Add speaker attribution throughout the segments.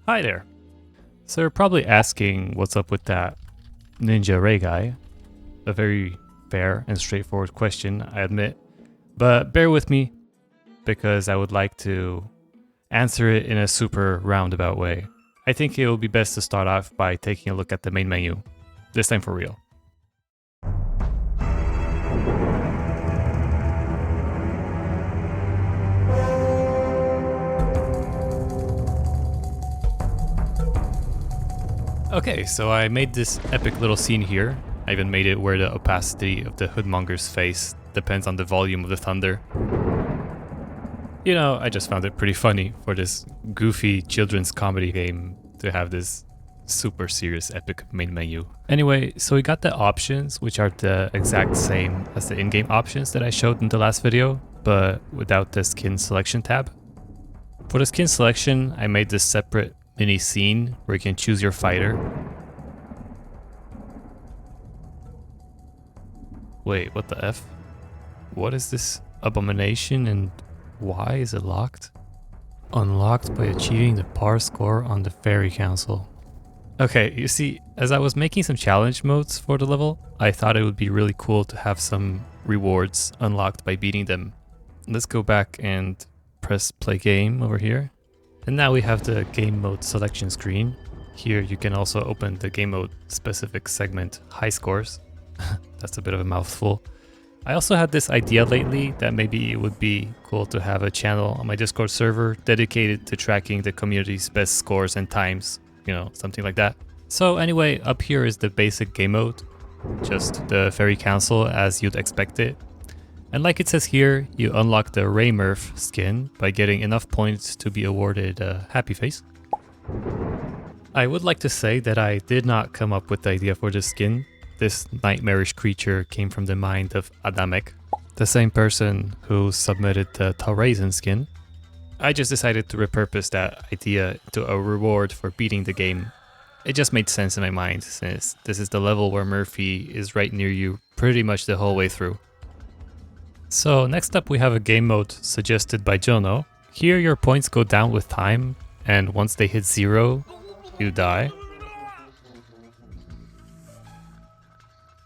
Speaker 1: Hi there. So you're probably asking what's up with that Ninja Ray guy. A very fair and straightforward question, I admit. But bear with me because I would like to answer it in a super roundabout way. I think it will be best to start off by taking a look at the main menu. This time for real. Okay, so I made this epic little scene here. I even made it where the opacity of the hoodmonger's face depends on the volume of the thunder. You know, I just found it pretty funny for this goofy children's comedy game to have this super serious epic main menu. Anyway, so we got the options, which are the exact same as the in-game options that I showed in the last video, but without the skin selection tab. For the skin selection, I made this separate mini scene where you can choose your fighter. Wait, what the F? What is this abomination and why is it locked? Unlocked by achieving the par score on the Fairy Council. Okay, you see, as I was making some challenge modes for the level, I thought it would be really cool to have some rewards unlocked by beating them. Let's go back and press play game over here. And now we have the game mode selection screen. Here you can also open the game mode specific segment high scores. That's a bit of a mouthful. I also had this idea lately that maybe it would be cool to have a channel on my Discord server dedicated to tracking the community's best scores and times, you know, something like that. So anyway, up here is the basic game mode, just the Fairy Council as you'd expect it. And like it says here, you unlock the Raymurf skin by getting enough points to be awarded a happy face. I would like to say that I did not come up with the idea for this skin. This nightmarish creature came from the mind of Adamek, the same person who submitted the Talraizen skin. I just decided to repurpose that idea to a reward for beating the game. It just made sense in my mind since this is the level where Murphy is right near you pretty much the whole way through. So next up we have a game mode suggested by Jono. Here your points go down with time, and once they hit 0, you die.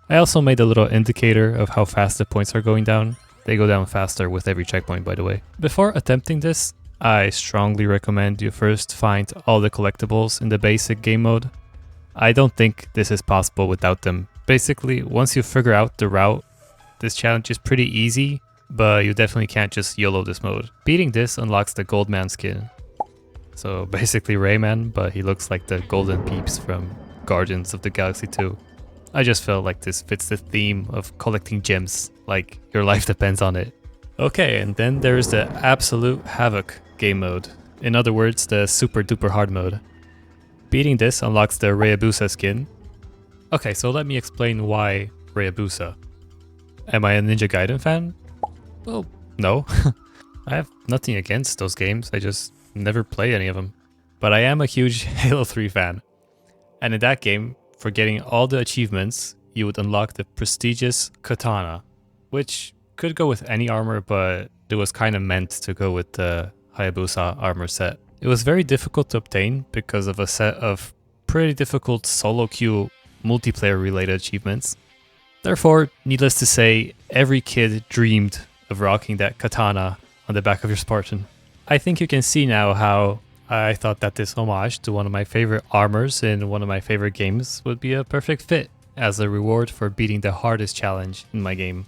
Speaker 1: I also made a little indicator of how fast the points are going down. They go down faster with every checkpoint, by the way. Before attempting this, I strongly recommend you first find all the collectibles in the basic game mode. I don't think this is possible without them. Basically, once you figure out the route, this challenge is pretty easy, but you definitely can't just YOLO this mode. Beating this unlocks the Goldman skin. So basically Rayman, but he looks like the golden peeps from Guardians of the Galaxy 2. I just felt like this fits the theme of collecting gems, like your life depends on it. Okay, and then there's the Absolute Havoc game mode. In other words, the super duper hard mode. Beating this unlocks the Rayabusa skin. Okay, so let me explain why Rayabusa. Am I a Ninja Gaiden fan? Well, no. I have nothing against those games, I just never play any of them. But I am a huge Halo 3 fan. And in that game, for getting all the achievements, you would unlock the prestigious katana, which could go with any armor, but it was kind of meant to go with the Hayabusa armor set. It was very difficult to obtain because of a set of pretty difficult solo queue multiplayer related achievements. Therefore, needless to say, every kid dreamed of rocking that katana on the back of your Spartan. I think you can see now how I thought that this homage to one of my favorite armors in one of my favorite games would be a perfect fit as a reward for beating the hardest challenge in my game.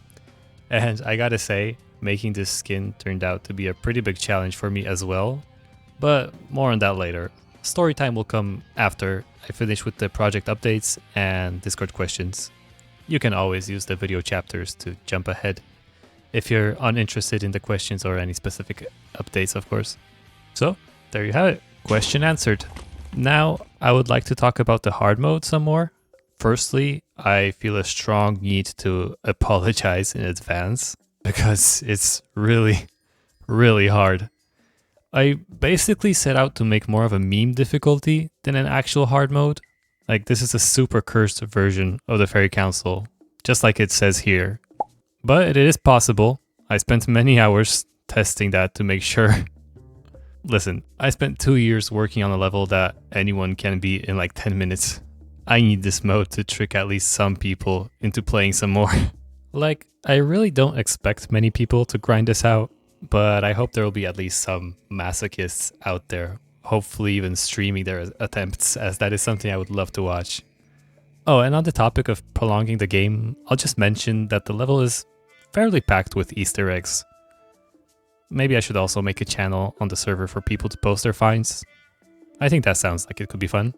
Speaker 1: And I gotta say, making this skin turned out to be a pretty big challenge for me as well, but more on that later. Story time will come after I finish with the project updates and Discord questions. You can always use the video chapters to jump ahead if you're uninterested in the questions or any specific updates, of course. So, there you have it. Question answered. Now, I would like to talk about the hard mode some more. Firstly, I feel a strong need to apologize in advance because it's really, really hard. I basically set out to make more of a meme difficulty than an actual hard mode. Like, this is a super cursed version of the Fairy Council, just like it says here. But it is possible. I spent many hours testing that to make sure. Listen, I spent 2 years working on a level that anyone can beat in like 10 minutes. I need this mode to trick at least some people into playing some more. Like, I really don't expect many people to grind this out, but I hope there will be at least some masochists out there, hopefully even streaming their attempts, as that is something I would love to watch. Oh, and on the topic of prolonging the game, I'll just mention that the level is fairly packed with Easter eggs. Maybe I should also make a channel on the server for people to post their finds. I think that sounds like it could be fun.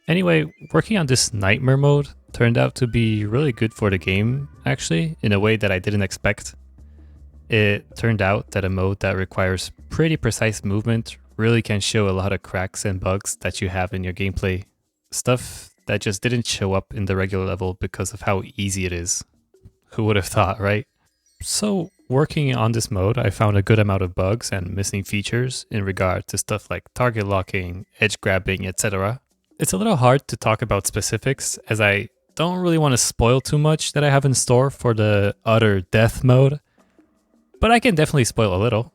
Speaker 1: Anyway, working on this nightmare mode turned out to be really good for the game, actually, in a way that I didn't expect. It turned out that a mode that requires pretty precise movement really can show a lot of cracks and bugs that you have in your gameplay. Stuff that just didn't show up in the regular level because of how easy it is. Who would have thought, right? So, working on this mode, I found a good amount of bugs and missing features in regard to stuff like target locking, edge grabbing, etc. It's a little hard to talk about specifics, as I don't really want to spoil too much that I have in store for the utter death mode, but I can definitely spoil a little.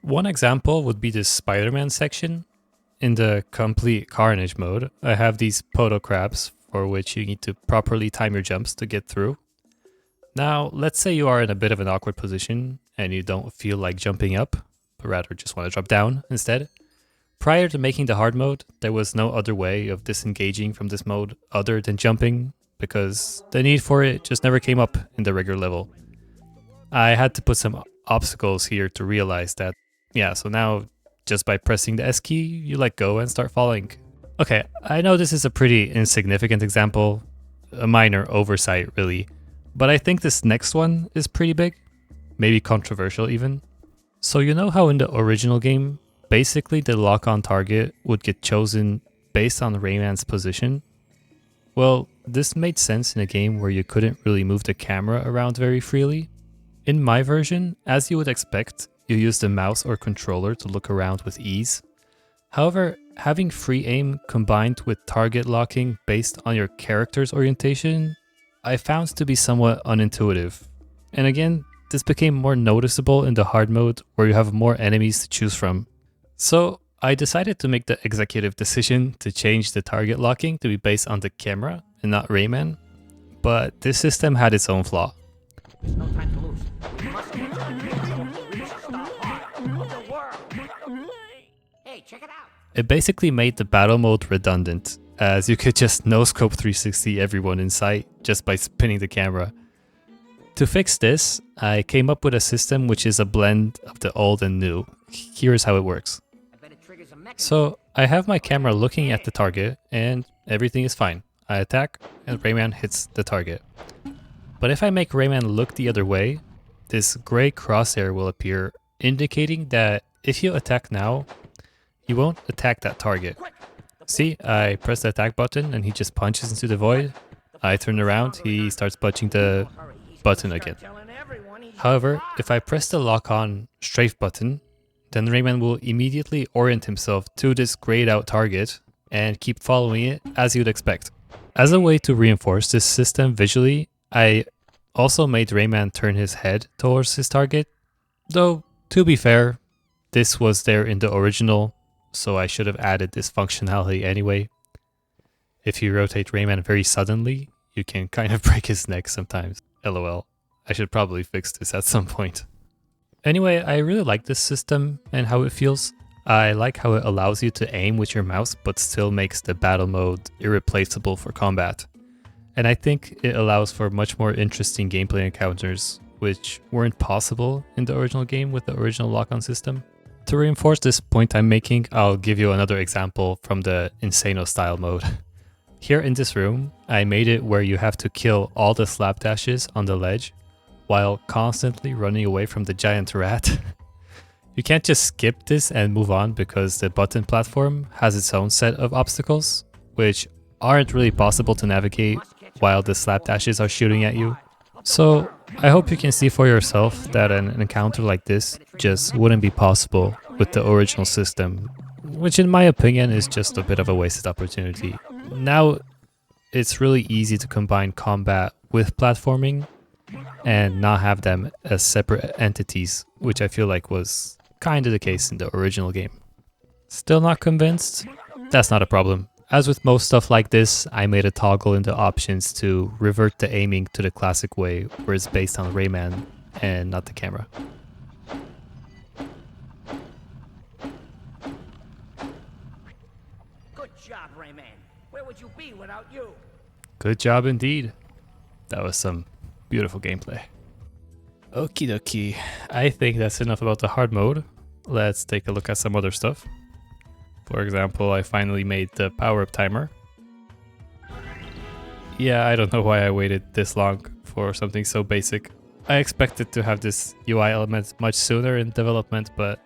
Speaker 1: One example would be this Spider-Man section. In the complete carnage mode, I have these poto crabs for which you need to properly time your jumps to get through. Now, let's say you are in a bit of an awkward position and you don't feel like jumping up, but rather just want to drop down instead. Prior to making the hard mode, there was no other way of disengaging from this mode other than jumping, because the need for it just never came up in the regular level. I had to put some obstacles here to realize that, yeah, so now just by pressing the S key, you let go and start falling. Okay, I know this is a pretty insignificant example, a minor oversight really, but I think this next one is pretty big, maybe controversial even. So you know how in the original game, basically the lock-on target would get chosen based on Rayman's position? Well, this made sense in a game where you couldn't really move the camera around very freely. In my version, as you would expect, you use the mouse or controller to look around with ease. However, having free aim combined with target locking based on your character's orientation, I found to be somewhat unintuitive. And again, this became more noticeable in the hard mode where you have more enemies to choose from. So I decided to make the executive decision to change the target locking to be based on the camera and not Rayman. But this system had its own flaw.
Speaker 2: There's no time to lose. We must get to reach the stop line of the world. Hey, check it out.
Speaker 1: It basically made the battle mode redundant, as you could just no-scope 360 everyone in sight just by spinning the camera. To fix this, I came up with a system which is a blend of the old and new. Here's how it works. So I have my camera looking at the target and everything is fine. I attack and Rayman hits the target. But if I make Rayman look the other way, this gray crosshair will appear, indicating that if you attack now, you won't attack that target. See, I press the attack button and he just punches into the void. I turn around, he starts punching the button again. However, if I press the lock-on strafe button, then Rayman will immediately orient himself to this grayed out target and keep following it as you'd expect. As a way to reinforce this system visually, I also made Rayman turn his head towards his target, though to be fair, this was there in the original, so I should have added this functionality anyway. If you rotate Rayman very suddenly, you can kind of break his neck sometimes. LOL. I should probably fix this at some point. Anyway, I really like this system and how it feels. I like how it allows you to aim with your mouse but still makes the battle mode irreplaceable for combat. And I think it allows for much more interesting gameplay encounters, which weren't possible in the original game with the original lock-on system. To reinforce this point I'm making, I'll give you another example from the Insano style mode. Here in this room, I made it where you have to kill all the slapdashes on the ledge while constantly running away from the giant rat. You can't just skip this and move on because the button platform has its own set of obstacles, which aren't really possible to navigate while the slapdashes are shooting at you. So I hope you can see for yourself that an encounter like this just wouldn't be possible with the original system, which in my opinion is just a bit of a wasted opportunity. Now it's really easy to combine combat with platforming and not have them as separate entities, which I feel like was kind of the case in the original game. Still not convinced? That's not a problem. As with most stuff like this, I made a toggle in the options to revert the aiming to the classic way, where it's based on Rayman and not the camera.
Speaker 2: Good job, Rayman. Where would you be without you?
Speaker 1: Good job indeed. That was some beautiful gameplay. Okie dokie. I think that's enough about the hard mode. Let's take a look at some other stuff. For example, I finally made the Powerup timer. Yeah, I don't know why I waited this long for something so basic. I expected to have this UI element much sooner in development, but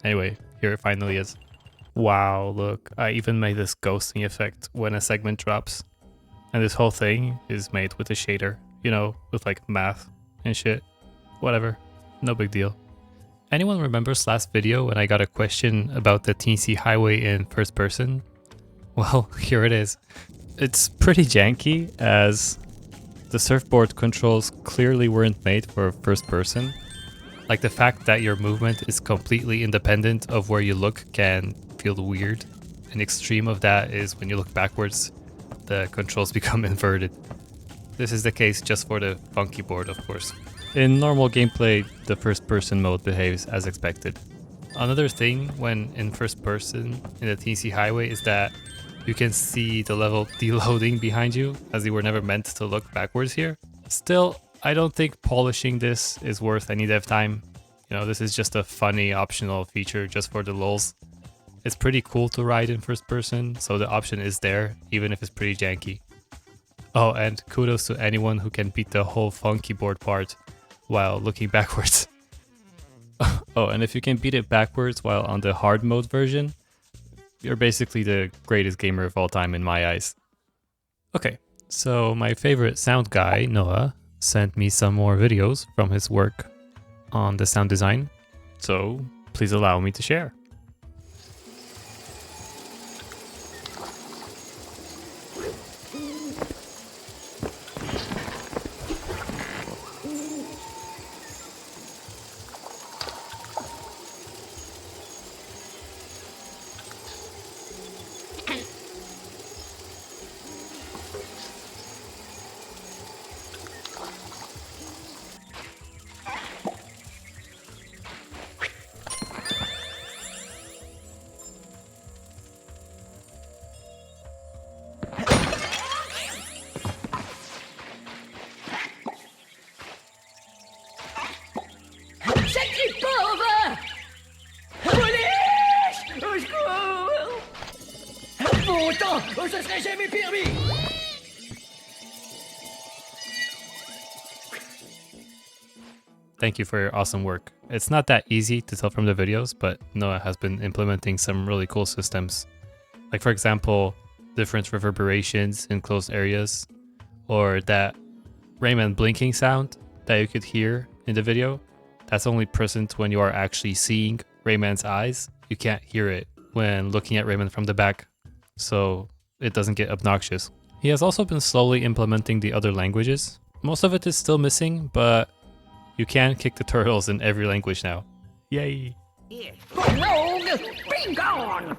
Speaker 1: anyway, here it finally is. Wow, look, I even made this ghosting effect when a segment drops. And this whole thing is made with a shader, you know, with like math and shit. Whatever, no big deal. Anyone remembers last video when I got a question about the teensy highway in first person? Well, here it is. It's pretty janky, as the surfboard controls clearly weren't made for first person. Like the fact that your movement is completely independent of where you look can feel weird. An extreme of that is when you look backwards, the controls become inverted. This is the case just for the funky board, of course. In normal gameplay, the first person mode behaves as expected. Another thing when in first person in the teensy highway is that you can see the level deloading behind you, as you were never meant to look backwards here. Still, I don't think polishing this is worth any dev time. You know, this is just a funny optional feature just for the lulz. It's pretty cool to ride in first person, so the option is there, even if it's pretty janky. Oh, and kudos to anyone who can beat the whole funky board part while looking backwards. Oh, and if you can beat it backwards while on the hard mode version, you're basically the greatest gamer of all time in my eyes. Okay, so my favorite sound guy, Noah, sent me some more videos from his work on the sound design, so please allow me to share.
Speaker 2: Cette pauvre! Police! Au secours! Bon temps, ce serait jamais permis!
Speaker 1: Thank you for your awesome work. It's not that easy to tell from the videos, but Noah has been implementing some really cool systems. Like for example, different reverberations in closed areas, or that Rayman blinking sound that you could hear in the video. That's only present when you are actually seeing Rayman's eyes. You can't hear it when looking at Rayman from the back, so it doesn't get obnoxious. He has also been slowly implementing the other languages. Most of it is still missing, but you can kick the turtles in every language now. Yay!
Speaker 2: Here, go rogue! Be gone!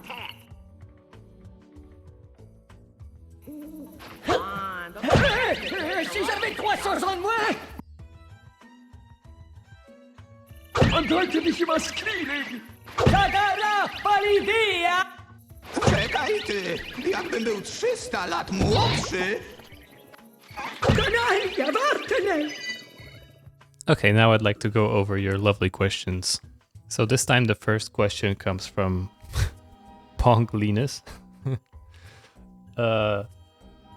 Speaker 2: Si j'avais 300 ans de moins!
Speaker 3: I'm going to be human screaming!
Speaker 2: Zadara Bolivia!
Speaker 3: Czekaj ty! Jakbym był 300 lat młodszy!
Speaker 2: Kanalja Wartene!
Speaker 1: Okay, now I'd like to go over your lovely questions. So this time the first question comes from Pong Linus.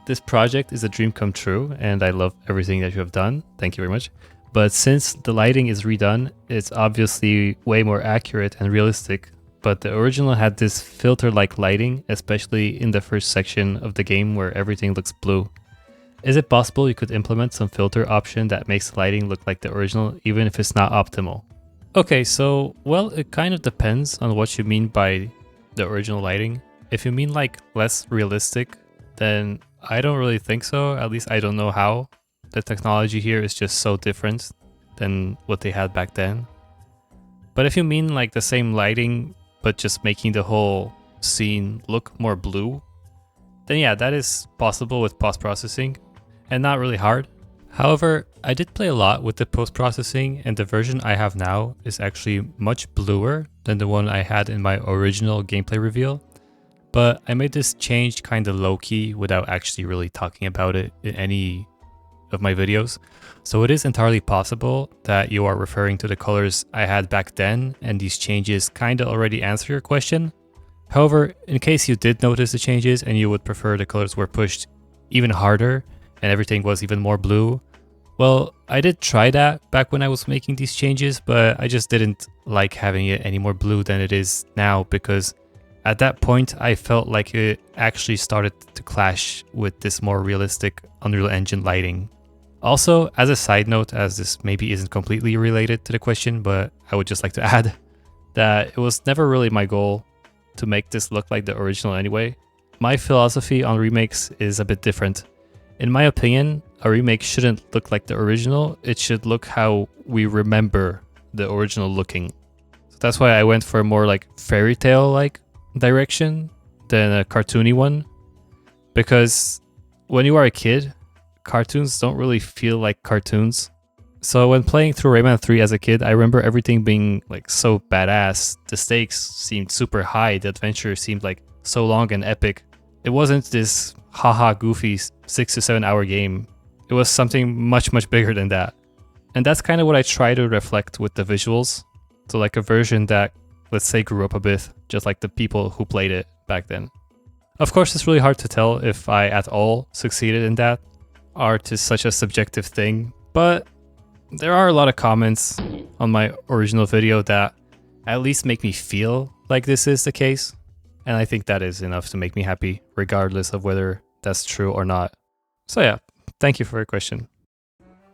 Speaker 1: This project is a dream come true, and I love everything that you have done. Thank you very much. But since the lighting is redone, it's obviously way more accurate and realistic. But the original had this filter-like lighting, especially in the first section of the game where everything looks blue. Is it possible you could implement some filter option that makes the lighting look like the original, even if it's not optimal? Okay, so, well, it kind of depends on what you mean by the original lighting. If you mean like less realistic, then I don't really think so. At least I don't know how. The technology here is just so different than what they had back then. But if you mean like the same lighting but just making the whole scene look more blue, then yeah, that is possible with post-processing and not really hard. However, I did play a lot with the post-processing, and the version I have now is actually much bluer than the one I had in my original gameplay reveal. But I made this change kind of low-key without actually really talking about it in any of my videos. So it is entirely possible that you are referring to the colors I had back then, and these changes kind of already answer your question. However, in case you did notice the changes and you would prefer the colors were pushed even harder and everything was even more blue, well, I did try that back when I was making these changes, but I just didn't like having it any more blue than it is now, because at that point I felt like it actually started to clash with this more realistic Unreal Engine lighting. Also, as a side note, as this maybe isn't completely related to the question, but I would just like to add that it was never really my goal to make this look like the original anyway. My philosophy on remakes is a bit different. In my opinion, a remake shouldn't look like the original, it should look how we remember the original looking. So that's why I went for a more like fairy tale like direction than a cartoony one. Because when you are a kid, cartoons don't really feel like cartoons. So when playing through Rayman 3 as a kid, I remember everything being like so badass. The stakes seemed super high, the adventure seemed like so long and epic. It wasn't this haha goofy 6 to 7 hour game. It was something much bigger than that. And that's kind of what I try to reflect with the visuals. So like a version that, let's say, grew up a bit, just like the people who played it back then. Of course, it's really hard to tell if I at all succeeded in that. Art is such a subjective thing, but there are a lot of comments on my original video that at least make me feel like this is the case. And I think that is enough to make me happy, regardless of whether that's true or not. So yeah, thank you for your question.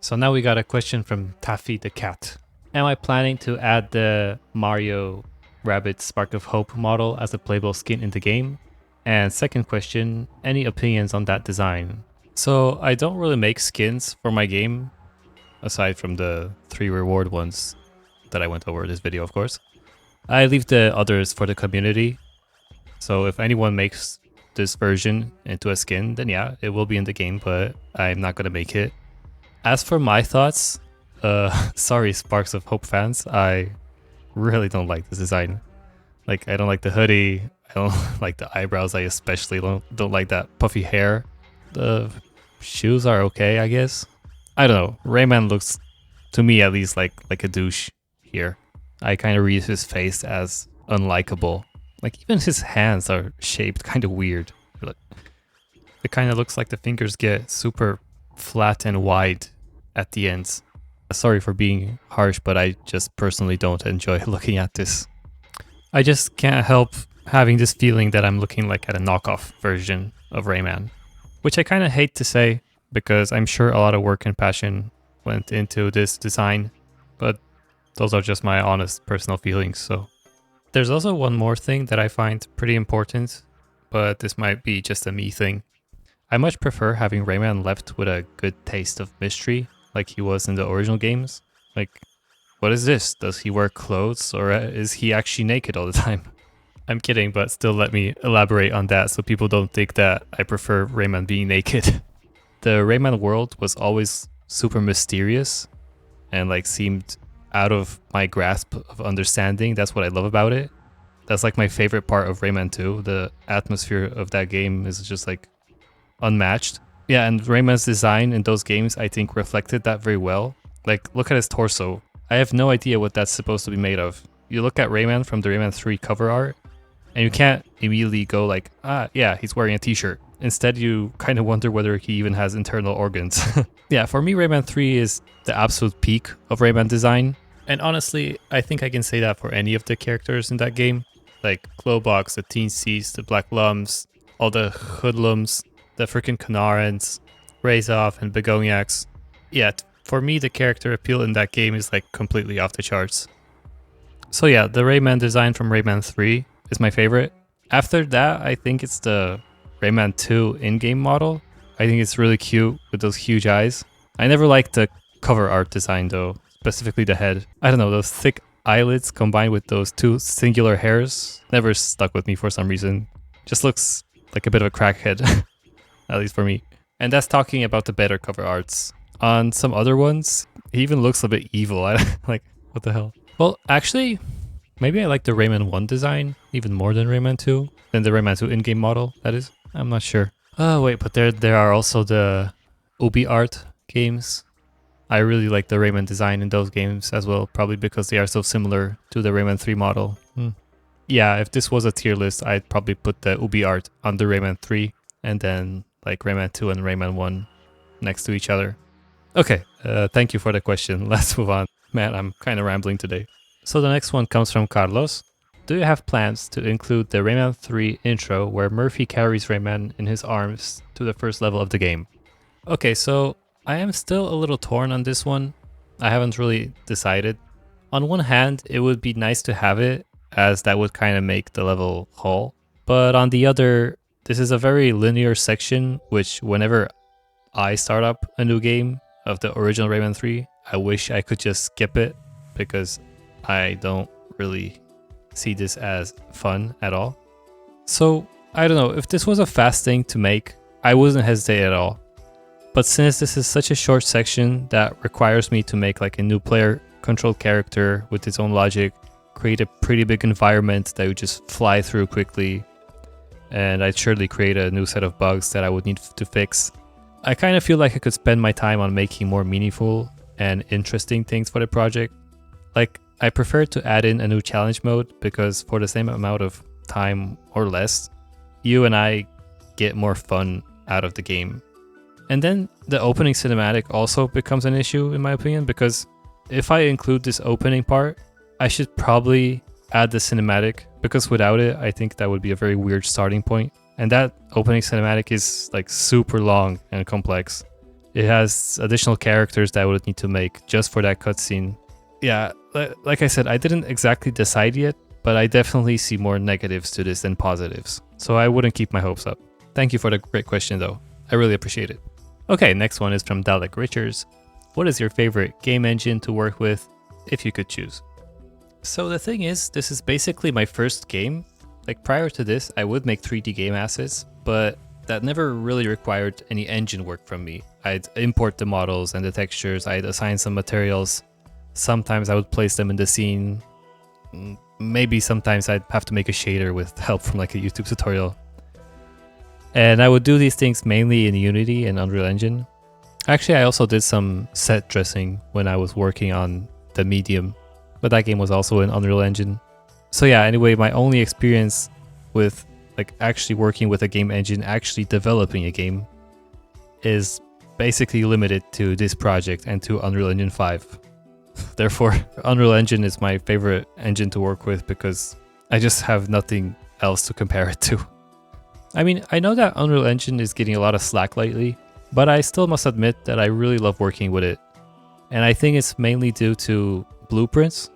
Speaker 1: So now we got a question from Taffy the Cat. Am I planning to add the Mario Rabbit Spark of Hope model as a playable skin in the game? And second question, any opinions on that design? So I don't really make skins for my game, aside from the 3 reward ones that I went over in this video, of course. I leave the others for the community. So if anyone makes this version into a skin, then yeah, it will be in the game, but I'm not gonna make it. As for my thoughts, sorry Sparks of Hope fans, I really don't like this design. Like, I don't like the hoodie, I don't like the eyebrows, I especially don't like that puffy hair. The shoes are okay, I guess. I don't know, Rayman looks, to me at least, like a douche here. I kind of read his face as unlikable. Like, even his hands are shaped kind of weird. It kind of looks like the fingers get super flat and wide at the ends. Sorry for being harsh, but I just personally don't enjoy looking at this. I just can't help having this feeling that I'm looking like at a knockoff version of Rayman. Which I kind of hate to say, because I'm sure a lot of work and passion went into this design, but those are just my honest personal feelings, so. There's also one more thing that I find pretty important, but this might be just a me thing. I much prefer having Rayman left with a good taste of mystery, like he was in the original games. Like, what is this? Does he wear clothes, or is he actually naked all the time? I'm kidding, but still let me elaborate on that so people don't think that I prefer Rayman being naked. The Rayman world was always super mysterious and like seemed out of my grasp of understanding. That's what I love about it. That's like my favorite part of Rayman 2. The atmosphere of that game is just like unmatched. Yeah, and Rayman's design in those games I think reflected that very well. Like, look at his torso. I have no idea what that's supposed to be made of. You look at Rayman from the Rayman 3 cover art and you can't immediately go like, ah yeah, he's wearing a t-shirt. Instead you kind of wonder whether he even has internal organs. Yeah, for me Rayman 3 is the absolute peak of Rayman design. And honestly, I think I can say that for any of the characters in that game. Like Glowbox, the Teen Seas, the Black Lums, all the Hoodlums, the freaking Kanarans, Razov and Begoniacs. Yeah, for me the character appeal in that game is like completely off the charts. So yeah, the Rayman design from Rayman 3 is my favorite. After that, I think it's the Rayman 2 in-game model. I think it's really cute with those huge eyes. I never liked the cover art design though, specifically the head. I don't know, those thick eyelids combined with those two singular hairs never stuck with me for some reason. Just looks like a bit of a crackhead, at least for me. And that's talking about the better cover arts. On some other ones, he even looks a bit evil. Like, what the hell? Well, actually, maybe I like the Rayman 1 design even more than Rayman 2, than the Rayman 2 in-game model, that is. I'm not sure. Oh wait, but there are also the Ubisoft games. I really like the Rayman design in those games as well, probably because they are so similar to the Rayman 3 model. Yeah, if this was a tier list, I'd probably put the Ubisoft under Rayman 3 and then like Rayman 2 and Rayman 1 next to each other. Okay, thank you for the question. Let's move on. Man, I'm kind of rambling today. So the next one comes from Carlos. Do you have plans to include the Rayman 3 intro where Murphy carries Rayman in his arms to the first level of the game? Okay, so I am still a little torn on this one. I haven't really decided. On one hand, it would be nice to have it, as that would kind of make the level whole. But on the other, this is a very linear section, which whenever I start up a new game of the original Rayman 3, I wish I could just skip it because I don't really see this as fun at all. So I don't know, if this was a fast thing to make, I wouldn't hesitate at all. But since this is such a short section that requires me to make like a new player controlled character with its own logic, create a pretty big environment that would just fly through quickly, and I'd surely create a new set of bugs that I would need to fix, I kind of feel like I could spend my time on making more meaningful and interesting things for the project. Like, I prefer to add in a new challenge mode because for the same amount of time or less, you and I get more fun out of the game. And then the opening cinematic also becomes an issue in my opinion, because if I include this opening part, I should probably add the cinematic, because without it, I think that would be a very weird starting point. And that opening cinematic is like super long and complex. It has additional characters that I would need to make just for that cutscene. Yeah, like I said, I didn't exactly decide yet, but I definitely see more negatives to this than positives. So I wouldn't keep my hopes up. Thank you for the great question though. I really appreciate it. Okay, next one is from Dalek Richards. What is your favorite game engine to work with if you could choose? So the thing is, this is basically my first game. Like prior to this, I would make 3D game assets, but that never really required any engine work from me. I'd import the models and the textures, I'd assign some materials. Sometimes I would place them in the scene. Maybe sometimes I'd have to make a shader with help from like a YouTube tutorial. And I would do these things mainly in Unity and Unreal Engine. Actually, I also did some set dressing when I was working on the Medium, but that game was also in Unreal Engine. So yeah, anyway, my only experience with like actually working with a game engine, actually developing a game, is basically limited to this project and to Unreal Engine 5. Therefore, Unreal Engine is my favorite engine to work with because I just have nothing else to compare it to. I mean, I know that Unreal Engine is getting a lot of slack lately, but I still must admit that I really love working with it. And I think it's mainly due to blueprints.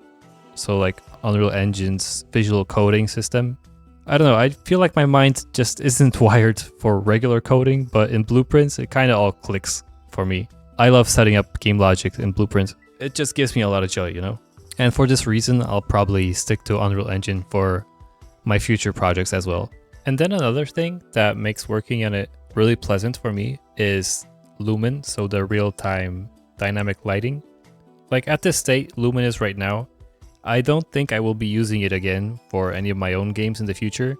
Speaker 1: So like Unreal Engine's visual coding system. I don't know, I feel like my mind just isn't wired for regular coding, but in blueprints, it kind of all clicks for me. I love setting up game logic in blueprints. It just gives me a lot of joy, you know? And for this reason, I'll probably stick to Unreal Engine for my future projects as well. And then another thing that makes working on it really pleasant for me is Lumen, so the real-time dynamic lighting. Like at this state Lumen is right now, I don't think I will be using it again for any of my own games in the future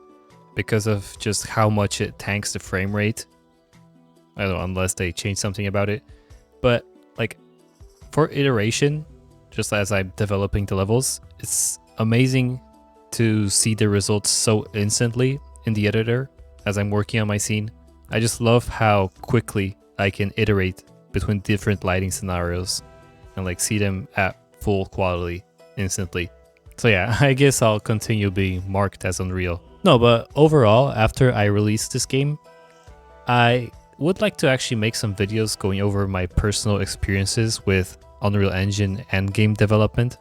Speaker 1: because of just how much it tanks the frame rate. I don't know, unless they change something about it. But like for iteration, just as I'm developing the levels, it's amazing to see the results so instantly in the editor as I'm working on my scene. I just love how quickly I can iterate between different lighting scenarios and like see them at full quality instantly. So yeah, I guess I'll continue being marked as Unreal. No, but overall, after I release this game, I would like to actually make some videos going over my personal experiences with Unreal Engine and game development.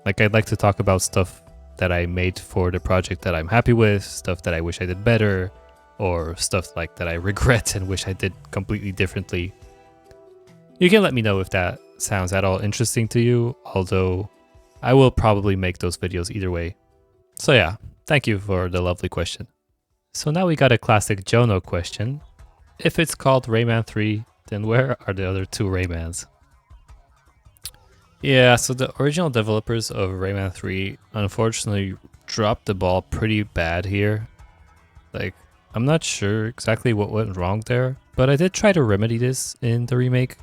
Speaker 1: Like I'd like to talk about stuff that I made for the project that I'm happy with, stuff that I wish I did better, or stuff like that I regret and wish I did completely differently. You can let me know if that sounds at all interesting to you, although I will probably make those videos either way. So yeah, thank you for the lovely question. So now we got a classic Jono question. If it's called Rayman 3, then where are the other 2 Raymans? Yeah, so the original developers of Rayman 3 unfortunately dropped the ball pretty bad here. Like, I'm not sure exactly what went wrong there, but I did try to remedy this in the remake.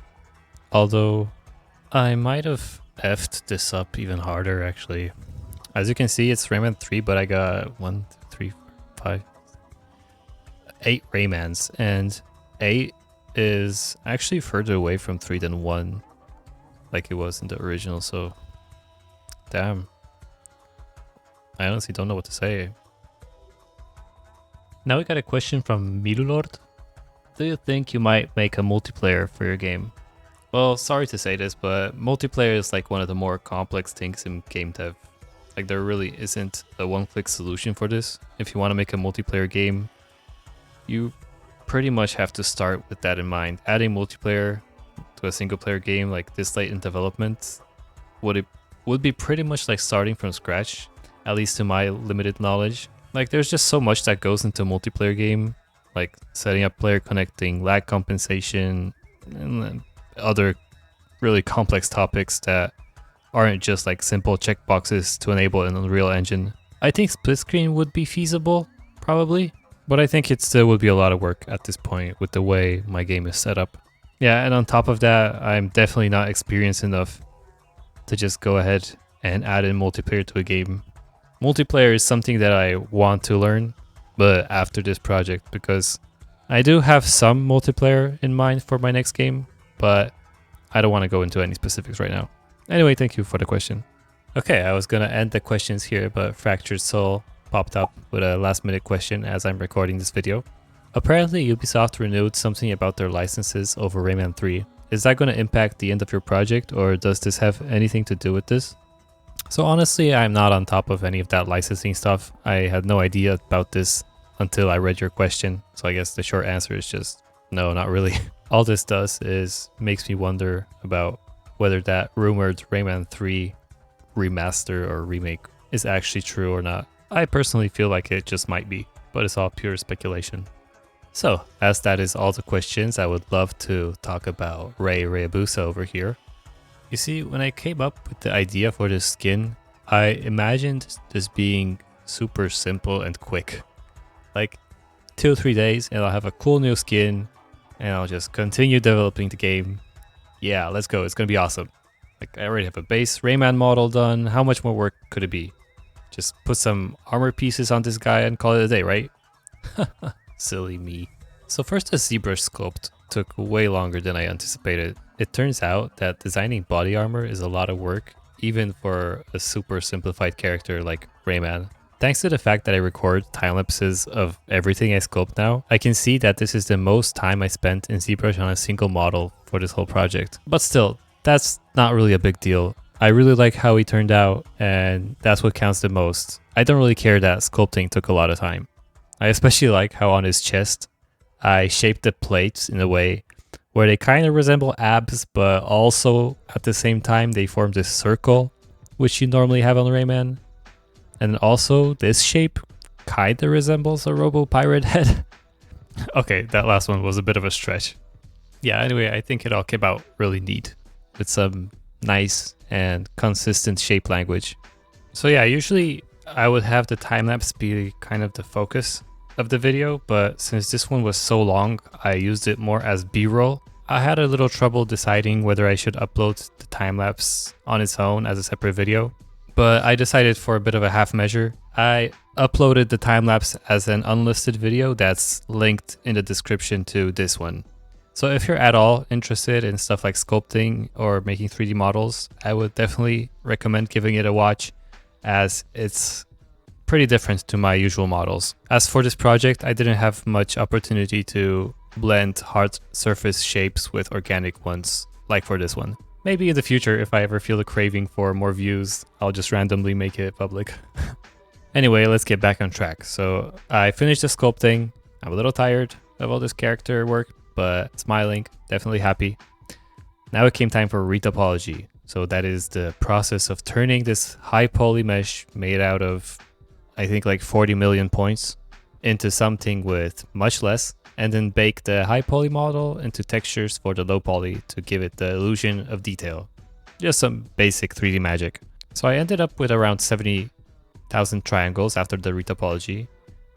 Speaker 1: Although, I might have effed this up even harder actually. As you can see, it's Rayman 3, but I got 1, 2, 3, 4, 5, 8 Raymans, and 8 is actually further away from 3 than 1, like it was in the original, so damn. I honestly don't know what to say. Now we got a question from Milulord. Do you think you might make a multiplayer for your game? Well, sorry to say this, but multiplayer is like one of the more complex things in game dev. Like there really isn't a one-click solution for this. If you want to make a multiplayer game, you pretty much have to start with that in mind. Adding multiplayer to a single player game like this late in development would be pretty much like starting from scratch, at least to my limited knowledge. Like there's just so much that goes into a multiplayer game, like setting up player connecting, lag compensation, and then other really complex topics that aren't just like simple checkboxes to enable an Unreal Engine. I think split screen would be feasible, probably, but I think it still would be a lot of work at this point with the way my game is set up. Yeah, and on top of that, I'm definitely not experienced enough to just go ahead and add in multiplayer to a game. Multiplayer is something that I want to learn, but after this project, because I do have some multiplayer in mind for my next game, but I don't want to go into any specifics right now. Anyway, thank you for the question. Okay, I was gonna end the questions here, but Fractured Soul popped up with a last minute question as I'm recording this video. Apparently Ubisoft renewed something about their licenses over Rayman 3. Is that going to impact the end of your project, or does this have anything to do with this? So honestly, I'm not on top of any of that licensing stuff. I had no idea about this until I read your question, so I guess the short answer is just no, not really. All this does is makes me wonder about whether that rumored Rayman 3 remaster or remake is actually true or not. I personally feel like it just might be, but it's all pure speculation. So, as that is all the questions, I would love to talk about Ray Hayabusa over here. You see, when I came up with the idea for this skin, I imagined this being super simple and quick. Like 2 or 3 days and I'll have a cool new skin and I'll just continue developing the game. Yeah, let's go, it's gonna be awesome. Like I already have a base Rayman model done, how much more work could it be? Just put some armor pieces on this guy and call it a day, right? Silly me. So first, the ZBrush sculpt took way longer than I anticipated. It turns out that designing body armor is a lot of work, even for a super simplified character like Rayman. Thanks to the fact that I record time lapses of everything I sculpt now, I can see that this is the most time I spent in ZBrush on a single model for this whole project. But still, that's not really a big deal. I really like how he turned out, and that's what counts the most. I don't really care that sculpting took a lot of time. I especially like how on his chest, I shaped the plates in a way where they kind of resemble abs, but also at the same time they form this circle, which you normally have on Rayman. And also this shape kind of resembles a Robo Pirate head. Okay, that last one was a bit of a stretch. Yeah, anyway, I think it all came out really neat with some nice and consistent shape language. So yeah, usually I would have the time-lapse be kind of the focus of the video, but since this one was so long, I used it more as B-roll. I had a little trouble deciding whether I should upload the time-lapse on its own as a separate video, but I decided for a bit of a half measure. I uploaded the time-lapse as an unlisted video that's linked in the description to this one. So if you're at all interested in stuff like sculpting or making 3D models, I would definitely recommend giving it a watch, as it's pretty different to my usual models. As for this project, I didn't have much opportunity to blend hard surface shapes with organic ones, like for this one. Maybe in the future, if I ever feel a craving for more views, I'll just randomly make it public. Anyway, let's get back on track. So I finished the sculpting. I'm a little tired of all this character work, but smiling, definitely happy. Now it came time for retopology. So that is the process of turning this high poly mesh made out of, I think, like 40 million points into something with much less, and then bake the high poly model into textures for the low poly to give it the illusion of detail. Just some basic 3D magic. So I ended up with around 70,000 triangles after the retopology.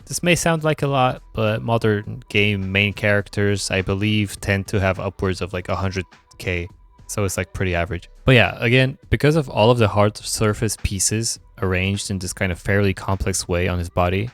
Speaker 1: This may sound like a lot, but modern game main characters, I believe, tend to have upwards of like 100k. So it's like pretty average. But yeah, again, because of all of the hard surface pieces arranged in this kind of fairly complex way on his body,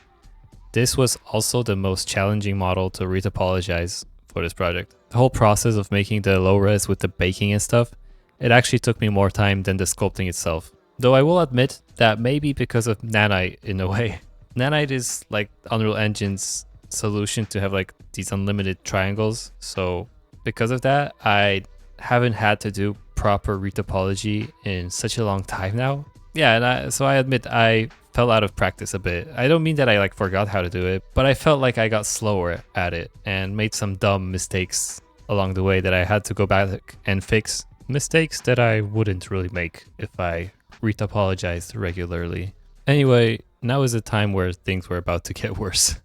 Speaker 1: this was also the most challenging model to retopologize for this project. The whole process of making the low res with the baking and stuff, it actually took me more time than the sculpting itself. Though I will admit that maybe because of Nanite in a way. Nanite is like Unreal Engine's solution to have like these unlimited triangles. So because of that, I haven't had to do proper retopology in such a long time now. Yeah, and so I admit I fell out of practice a bit. I don't mean that I like forgot how to do it, but I felt like I got slower at it and made some dumb mistakes along the way that I had to go back and fix. Mistakes that I wouldn't really make if I retopologized regularly. Anyway, now is a time where things were about to get worse.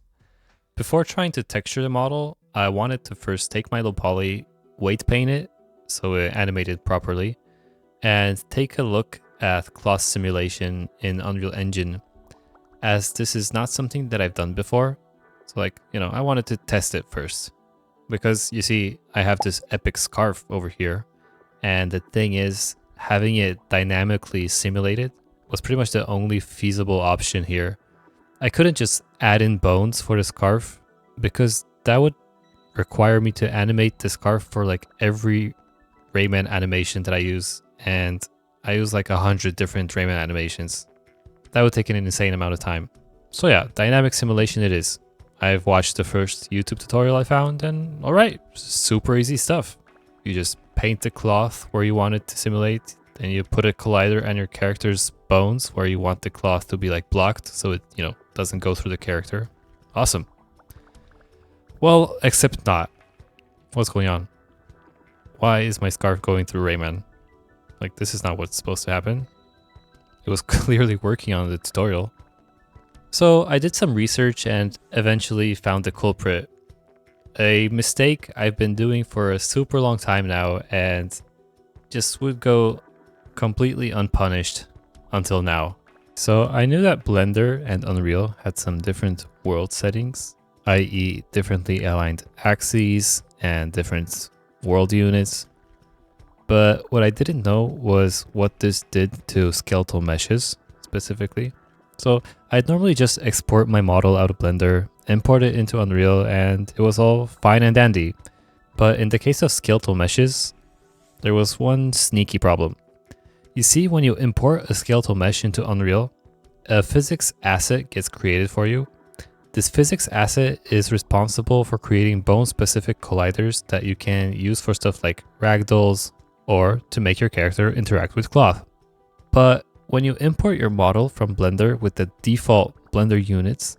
Speaker 1: Before trying to texture the model, I wanted to first take my low poly, weight paint it so it animated properly, and take a look at cloth simulation in Unreal Engine, as this is not something that I've done before. So like, you know, I wanted to test it first. Because you see, I have this epic scarf over here, and the thing is, having it dynamically simulated was pretty much the only feasible option here. I couldn't just add in bones for the scarf, because that would require me to animate the scarf for like every Rayman animation that I use, and I use like 100 different Rayman animations. That would take an insane amount of time. So yeah, dynamic simulation it is. I've watched the first YouTube tutorial I found, and alright, super easy stuff. You just paint the cloth where you want it to simulate, and you put a collider on your character's bones where you want the cloth to be like blocked so it, you know, doesn't go through the character. Awesome. Well, except not. What's going on? Why is my scarf going through Rayman? Like, this is not what's supposed to happen. It was clearly working on the tutorial. So I did some research and eventually found the culprit. A mistake I've been doing for a super long time now and just would go completely unpunished until now. So I knew that Blender and Unreal had some different world settings, i.e. differently aligned axes and different world units. But what I didn't know was what this did to skeletal meshes specifically. So I'd normally just export my model out of Blender, import it into Unreal, and it was all fine and dandy. But in the case of skeletal meshes, there was one sneaky problem. You see, when you import a skeletal mesh into Unreal, a physics asset gets created for you. This physics asset is responsible for creating bone-specific colliders that you can use for stuff like ragdolls or to make your character interact with cloth. But when you import your model from Blender with the default Blender units,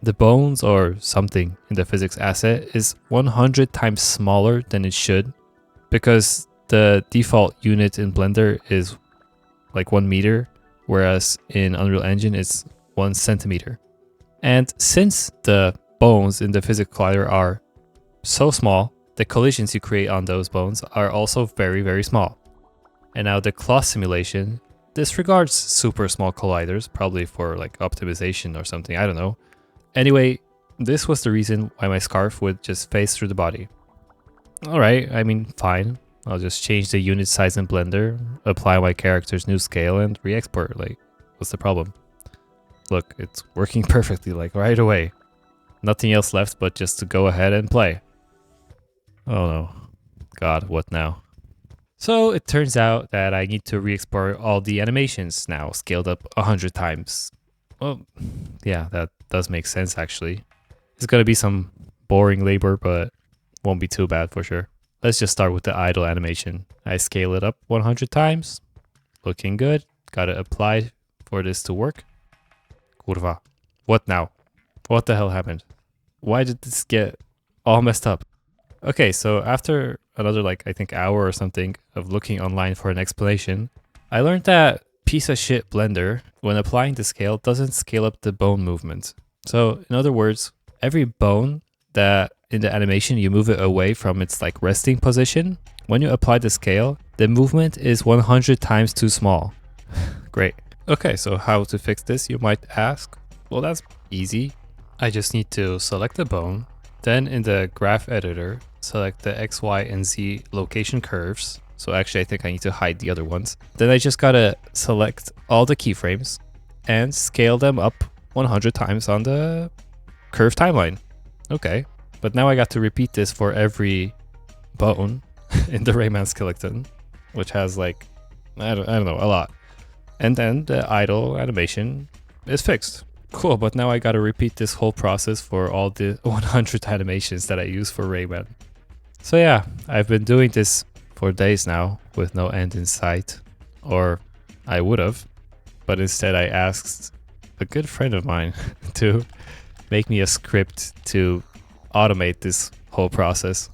Speaker 1: the bones or something in the physics asset is 100 times smaller than it should, because the default unit in Blender is like 1 meter, whereas in Unreal Engine it's 1 centimeter. And since the bones in the physics collider are so small, the collisions you create on those bones are also very, very small. And now the cloth simulation disregards super small colliders, probably for like optimization or something, I don't know. Anyway, this was the reason why my scarf would just phase through the body. Alright, I mean, fine. I'll just change the unit size in Blender, apply my character's new scale, and re-export. Like, what's the problem? Look, it's working perfectly, like right away. Nothing else left but just to go ahead and play. Oh no. God, what now? So it turns out that I need to re-export all the animations now, scaled up 100 times. Well, yeah, that does make sense actually. It's gonna be some boring labor, but won't be too bad for sure. Let's just start with the idle animation. I scale it up 100 times. Looking good. Gotta apply for this to work. Kurva. What now? What the hell happened? Why did this get all messed up? Okay, so after another like I think hour or something of looking online for an explanation, I learned that piece of shit Blender, when applying the scale, doesn't scale up the bone movement. So in other words, every bone that in the animation you move it away from its like resting position, when you apply the scale, the movement is 100 times too small. Great. Okay, so how to fix this, you might ask? Well, that's easy. I just need to select the bone, then in the graph editor, select the X, Y, and Z location curves. So actually, I think I need to hide the other ones. Then I just gotta select all the keyframes and scale them up 100 times on the curve timeline. Okay, but now I got to repeat this for every bone in the Rayman skeleton, which has like, I don't know, a lot. And then the idle animation is fixed. Cool, but now I gotta repeat this whole process for all the 100 animations that I use for Rayman. So yeah, I've been doing this for days now with no end in sight. Or I would have, but instead I asked a good friend of mine to make me a script to automate this whole process.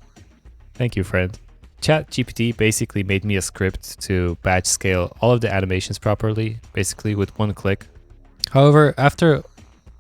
Speaker 1: Thank you, friend. ChatGPT basically made me a script to batch scale all of the animations properly, basically with one click. However, after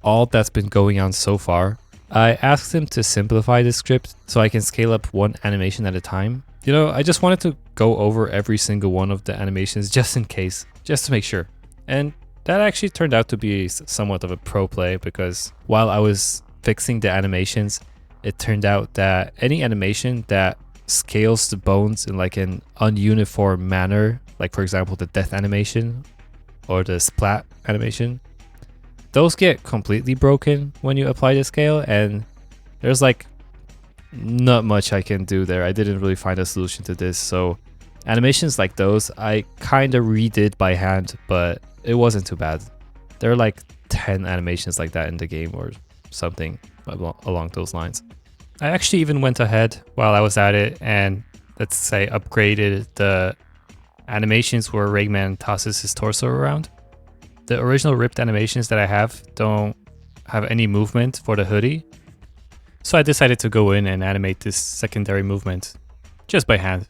Speaker 1: all that's been going on so far, I asked him to simplify the script so I can scale up one animation at a time. You know, I just wanted to go over every single one of the animations just in case, just to make sure. And that actually turned out to be somewhat of a pro play, because while I was fixing the animations, it turned out that any animation that scales the bones in like an ununiform manner, like for example the death animation or the splat animation, those get completely broken when you apply the scale, and there's like not much I can do there. I didn't really find a solution to this, so animations like those I kind of redid by hand, but it wasn't too bad. There are like 10 animations like that in the game or something along those lines. I actually even went ahead while I was at it and, let's say, upgraded the animations where Rayman tosses his torso around. The original ripped animations that I have don't have any movement for the hoodie, so I decided to go in and animate this secondary movement just by hand.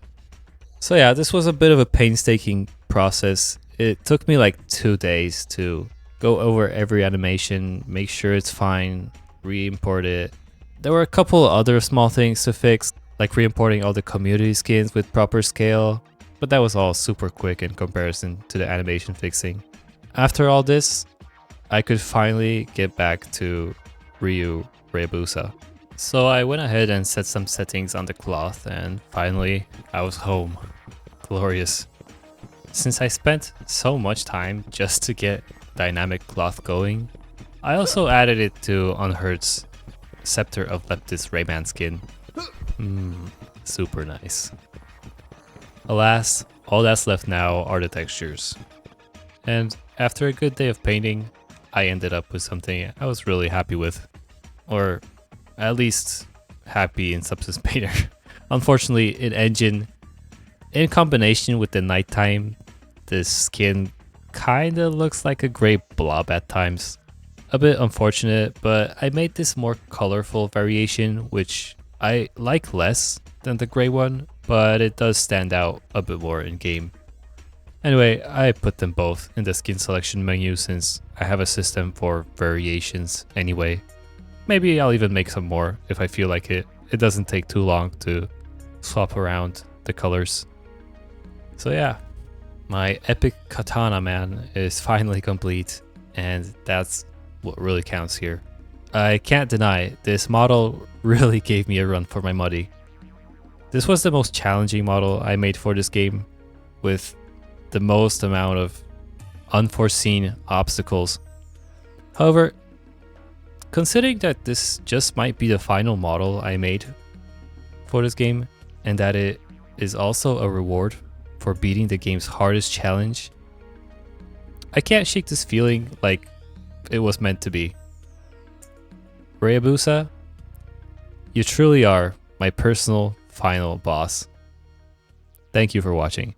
Speaker 1: So yeah, this was a bit of a painstaking process. It took me like 2 days to go over every animation, make sure it's fine, re-import it. There were a couple other small things to fix, like re-importing all the community skins with proper scale, but that was all super quick in comparison to the animation fixing. After all this, I could finally get back to Ryu Hayabusa. So I went ahead and set some settings on the cloth, and finally I was home. Glorious. Since I spent so much time just to get dynamic cloth going, I also added it to Unhurt's Scepter of Leptis Rayman skin. Super nice. Alas, all that's left now are the textures. And after a good day of painting, I ended up with something I was really happy with. Or at least happy in Substance Painter. Unfortunately, in Engine, in combination with the nighttime, this skin kinda looks like a gray blob at times. A bit unfortunate, but I made this more colorful variation, which I like less than the gray one, but it does stand out a bit more in game. Anyway, I put them both in the skin selection menu since I have a system for variations anyway. Maybe I'll even make some more if I feel like it. It doesn't take too long to swap around the colors. So yeah, my epic katana man is finally complete, and that's what really counts here. I can't deny, this model really gave me a run for my money. This was the most challenging model I made for this game, with the most amount of unforeseen obstacles. However, considering that this just might be the final model I made for this game, and that it is also a reward for beating the game's hardest challenge, I can't shake this feeling like it was meant to be. Hayabusa, you truly are my personal final boss. Thank you for watching.